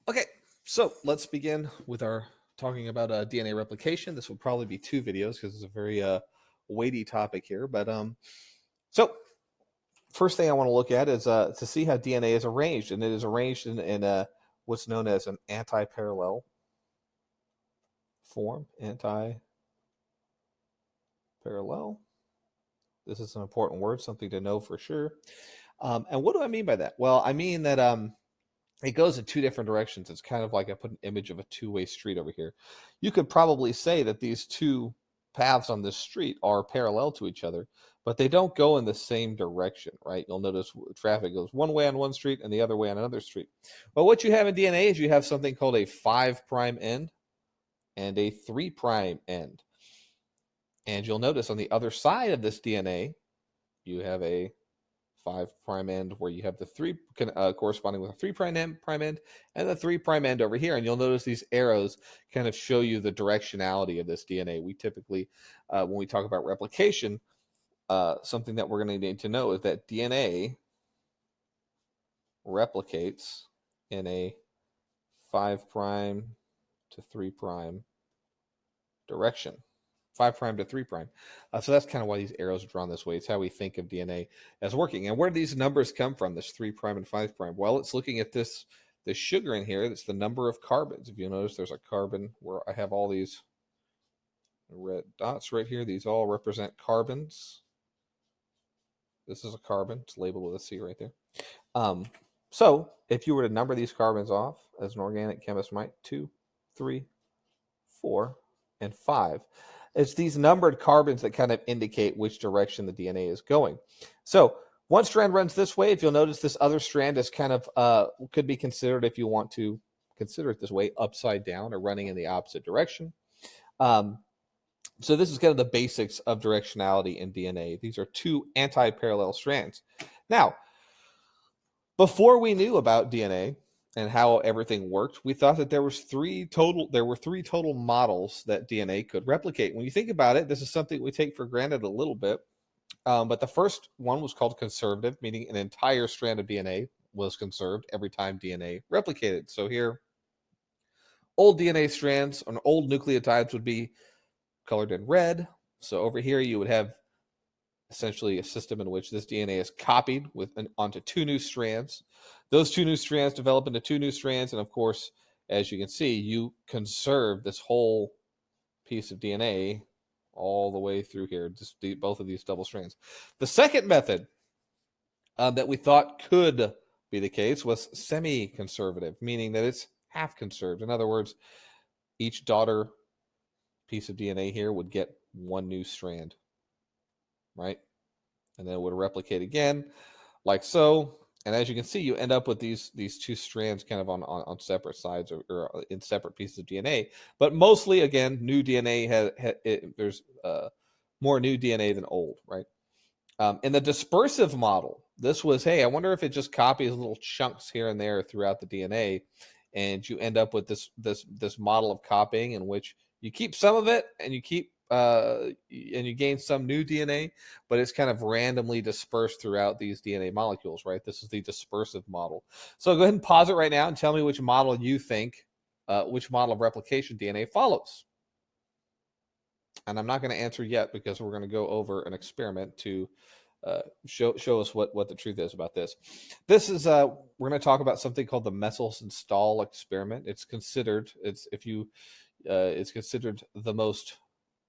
Okay, so let's begin with our talking about DNA replication. This will probably be two videos because it's a very weighty topic here. So first thing I want to look at is to see how DNA is arranged, and it is arranged in what's known as an anti-parallel form. Anti-parallel. This is an important word, something to know for sure. And what do I mean by that? Well, I mean that it goes in two different directions. It's kind of like I put an image of a two-way street over here. You could probably say that these two paths on this street are parallel to each other, but they don't go in the same direction, right? You'll notice traffic goes one way on one street and the other way on another street. Well, what you have in DNA is you have something called a 5' end and a 3' end. And you'll notice on the other side of this DNA, you have a 5' end where you have the 3 corresponding with a 3' end and the 3' end over here. And you'll notice these arrows kind of show you the directionality of this DNA. We typically, when we talk about replication, something that we're going to need to know is that DNA replicates in a 5' to 3' direction. 5' to 3'. So that's kind of why these arrows are drawn this way. It's how we think of DNA as working. And where do these numbers come from, this 3' and 5'? Well, it's looking at this sugar in here. That's the number of carbons. If you notice, there's a carbon where I have all these red dots right here. These all represent carbons. This is a carbon. It's labeled with a C right there. So if you were to number these carbons off, as an organic chemist might, 2, 3, 4, and 5. It's these numbered carbons that kind of indicate which direction the DNA is going. So one strand runs this way. If you'll notice, this other strand is kind of could be considered, if you want to consider it this way, upside down or running in the opposite direction. So this is kind of the basics of directionality in DNA. These are two anti-parallel strands. Now, before we knew about DNA and how everything worked, we thought that there were three total models that DNA could replicate. When you think about it, this is something we take for granted a little bit. But the first one was called conservative, meaning an entire strand of DNA was conserved every time DNA replicated. So here, old DNA strands on old nucleotides would be colored in red. So over here, you would have essentially a system in which this DNA is copied onto two new strands. Those two new strands develop into two new strands. And of course, as you can see, you conserve this whole piece of DNA all the way through here, just both of these double strands. The second method that we thought could be the case was semi-conservative, meaning that it's half conserved. In other words, each daughter piece of DNA here would get one new strand, right? And then it would replicate again, like so. And as you can see, you end up with these two strands kind of on separate sides or in separate pieces of DNA. But mostly, again, new DNA there's more new DNA than old, right? In the dispersive model, this was, hey, I wonder if it just copies little chunks here and there throughout the DNA, and you end up with this model of copying in which you keep some of it and you keep and you gain some new DNA, but it's kind of randomly dispersed throughout these DNA molecules, right? This is the dispersive model. So go ahead and pause it right now and tell me which model you think, which model of replication DNA follows. And I'm not going to answer yet because we're going to go over an experiment to show us what the truth is about this. This is we're going to talk about something called the Messiles-Stahl experiment. It's considered it's considered the most,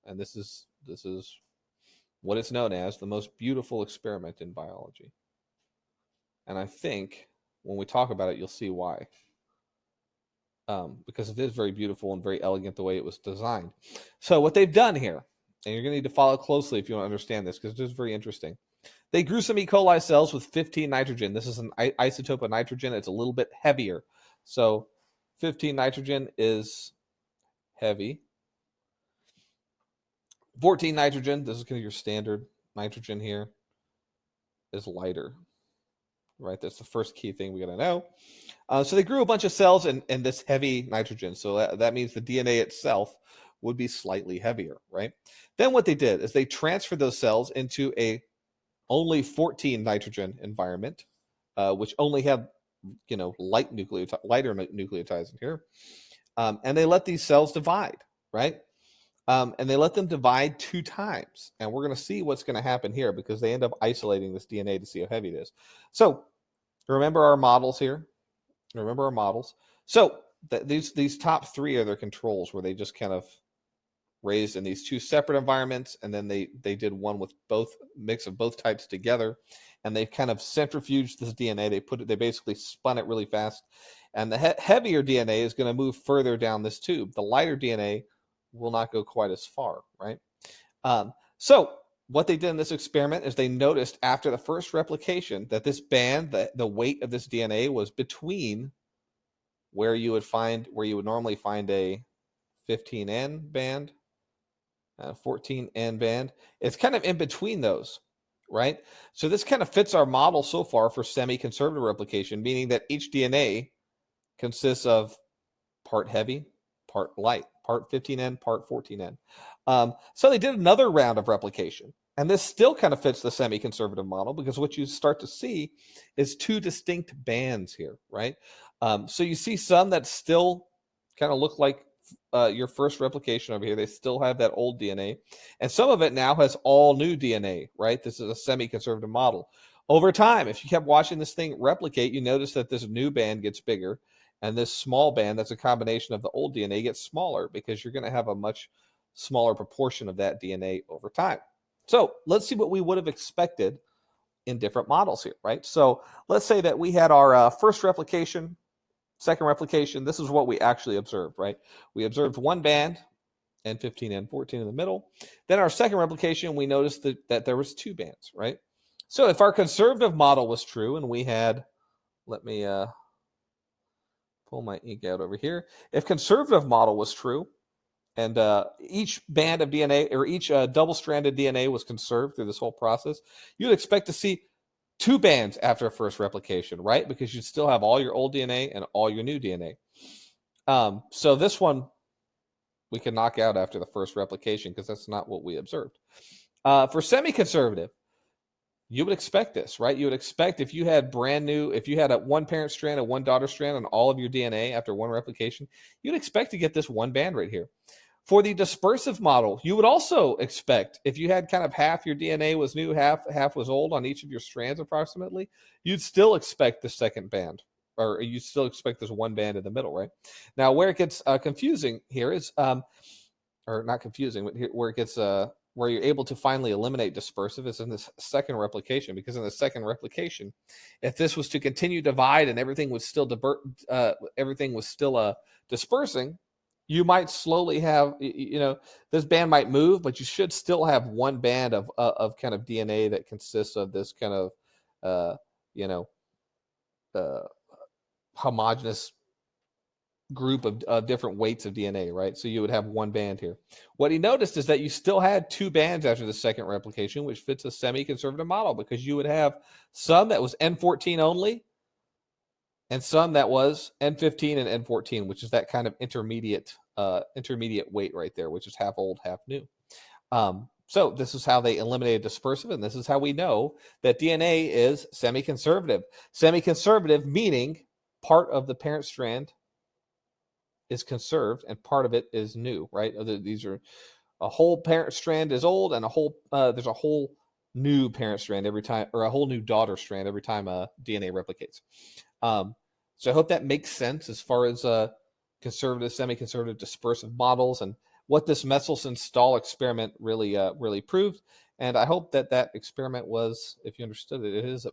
and this is what it's known as, the most beautiful experiment in biology. And I think when we talk about it, you'll see why. Because it is very beautiful and very elegant the way it was designed. So what they've done here, and you're going to need to follow closely if you want to understand this, because it is very interesting. They grew some E. coli cells with 15 nitrogen. This is an isotope of nitrogen. It's a little bit heavier. So 15 nitrogen is heavy. 14 nitrogen, this is kind of your standard nitrogen here, is lighter. Right, that's the first key thing we got to know. So they grew a bunch of cells in this heavy nitrogen. So that means the DNA itself would be slightly heavier, right? Then what they did is they transferred those cells into a only 14 nitrogen environment, which only had lighter nucleotides in here, and they let these cells divide, right? And they let them divide 2 times, and we're going to see what's going to happen here because they end up isolating this DNA to see how heavy it is. So remember our models here. Remember our models. So these top 3 are their controls, where they just kind of raised in these 2 separate environments, and then they did one with both mix of both types together, and they kind of centrifuged this DNA. They basically spun it really fast, and the heavier DNA is going to move further down this tube. The lighter DNA will not go quite as far, right? So what they did in this experiment is they noticed after the first replication that this band, the weight of this DNA was between where you would normally find a 15N band, 14N band. It's kind of in between those, right? So this kind of fits our model so far for semi-conservative replication, meaning that each DNA consists of part heavy, part light, part 15N, part 14N. So they did another round of replication, and this still kind of fits the semi-conservative model because what you start to see is 2 distinct bands here, right? So you see some that still kind of look like your first replication over here. They still have that old DNA, and some of it now has all new DNA, right? This is a semi-conservative model. Over time, if you kept watching this thing replicate, you notice that this new band gets bigger, and this small band that's a combination of the old DNA gets smaller because you're going to have a much smaller proportion of that DNA over time. So let's see what we would have expected in different models here, right? So let's say that we had our first replication, second replication. This is what we actually observed, right? We observed one band, N15, N14 in the middle. Then our second replication, we noticed that there was 2 bands, right? So if our conservative model was true and we had, let me pull my ink out over here. If conservative model was true, and each band of DNA or each double-stranded DNA was conserved through this whole process, you'd expect to see 2 bands after a first replication, right? Because you'd still have all your old DNA and all your new DNA. So this one we can knock out after the first replication because that's not what we observed. For semi-conservative, you would expect this, right? You would expect if you had a one parent strand and one daughter strand on all of your DNA after one replication, you'd expect to get this one band right here. For the dispersive model, you would also expect if you had kind of half your DNA was new, half was old on each of your strands approximately, you'd still expect the second band, or you still expect this one band in the middle, right? Now, where it gets confusing here is, or not confusing, but where it gets where you're able to finally eliminate dispersive is in this second replication, because in the second replication, if this was to continue divide and everything was still dispersing, you might slowly have, this band might move, but you should still have one band of kind of DNA that consists of this kind of, homogeneous group of different weights of DNA, right? So you would have one band here. What he noticed is that you still had 2 bands after the second replication, which fits a semi-conservative model, because you would have some that was N14 only and some that was N15 and N14, which is that kind of intermediate weight right there, which is half old, half new. So this is how they eliminated dispersive, and this is how we know that DNA is semi-conservative. Semi-conservative meaning part of the parent strand is conserved and part of it is new, right? These are a whole parent strand is old, and there's a whole new parent strand every time, or a whole new daughter strand every time DNA replicates. So I hope that makes sense as far as conservative, semi-conservative, dispersive models and what this Mendelssohn-Stahl experiment really proved. And I hope that experiment was, if you understood it, it is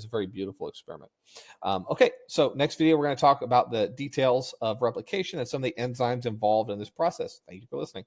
a very beautiful experiment. Okay, so next video, we're going to talk about the details of replication and some of the enzymes involved in this process. Thank you for listening.